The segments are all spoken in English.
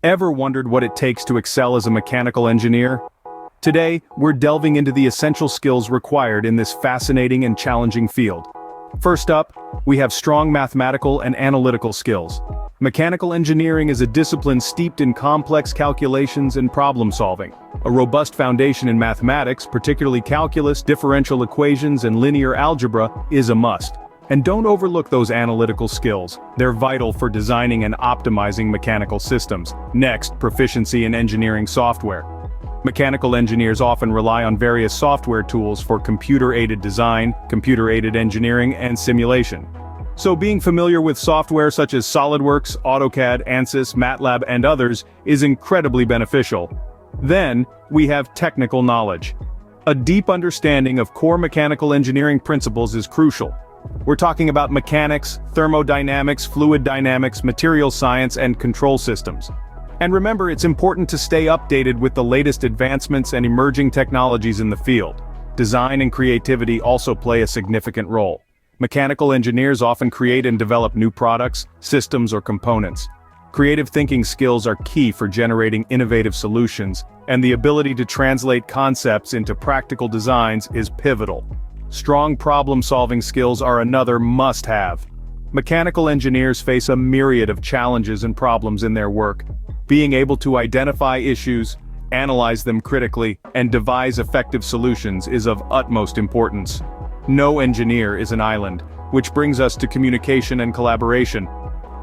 Ever wondered what it takes to excel as a mechanical engineer? Today, we're delving into the essential skills required in this fascinating and challenging field. First up, we have strong mathematical and analytical skills. Mechanical engineering is a discipline steeped in complex calculations and problem-solving. A robust foundation in mathematics, particularly calculus, differential equations, and linear algebra, is a must. And don't overlook those analytical skills. They're vital for designing and optimizing mechanical systems. Next, proficiency in engineering software. Mechanical engineers often rely on various software tools for computer-aided design, computer-aided engineering, and simulation. So being familiar with software such as SolidWorks, AutoCAD, ANSYS, MATLAB, and others is incredibly beneficial. Then, we have technical knowledge. A deep understanding of core mechanical engineering principles is crucial. We're talking about mechanics, thermodynamics, fluid dynamics, material science, and control systems. And remember, it's important to stay updated with the latest advancements and emerging technologies in the field. Design and creativity also play a significant role. Mechanical engineers often create and develop new products, systems, or components. Creative thinking skills are key for generating innovative solutions, and the ability to translate concepts into practical designs is pivotal. Strong problem-solving skills are another must-have. Mechanical engineers face a myriad of challenges and problems in their work. Being able to identify issues, analyze them critically, and devise effective solutions is of utmost importance. No engineer is an island, which brings us to communication and collaboration.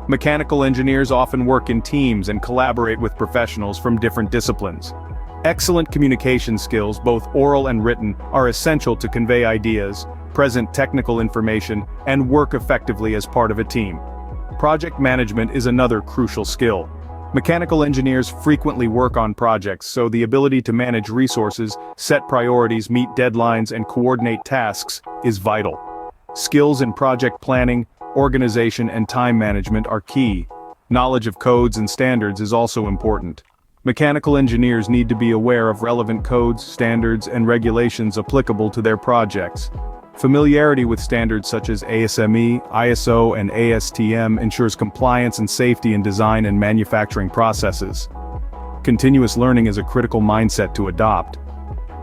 Mechanical engineers often work in teams and collaborate with professionals from different disciplines. Excellent communication skills, both oral and written, are essential to convey ideas, present technical information, and work effectively as part of a team. Project management is another crucial skill. Mechanical engineers frequently work on projects, so the ability to manage resources, set priorities, meet deadlines, and coordinate tasks is vital. Skills in project planning, organization, and time management are key. Knowledge of codes and standards is also important. Mechanical engineers need to be aware of relevant codes, standards, and regulations applicable to their projects. Familiarity with standards such as ASME, ISO, and ASTM ensures compliance and safety in design and manufacturing processes. Continuous learning is a critical mindset to adopt.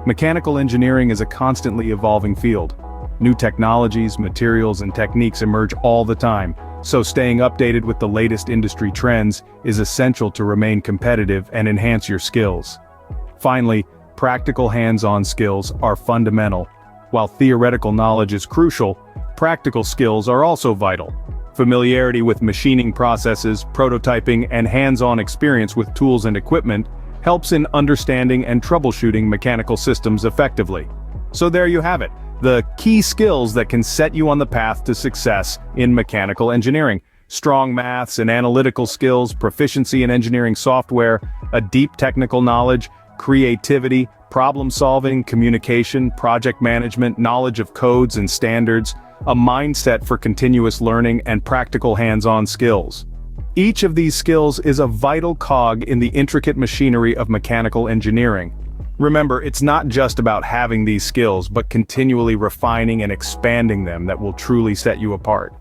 Mechanical engineering is a constantly evolving field. New technologies, materials, and techniques emerge all the time, so staying updated with the latest industry trends is essential to remain competitive and enhance your skills. Finally, practical hands-on skills are fundamental. While theoretical knowledge is crucial, practical skills are also vital. Familiarity with machining processes, prototyping, and hands-on experience with tools and equipment helps in understanding and troubleshooting mechanical systems effectively. So there you have it, the key skills that can set you on the path to success in mechanical engineering. Strong maths and analytical skills, proficiency in engineering software, a deep technical knowledge, creativity, problem-solving, communication, project management, knowledge of codes and standards, a mindset for continuous learning, and practical hands-on skills. Each of these skills is a vital cog in the intricate machinery of mechanical engineering. Remember, it's not just about having these skills, but continually refining and expanding them that will truly set you apart.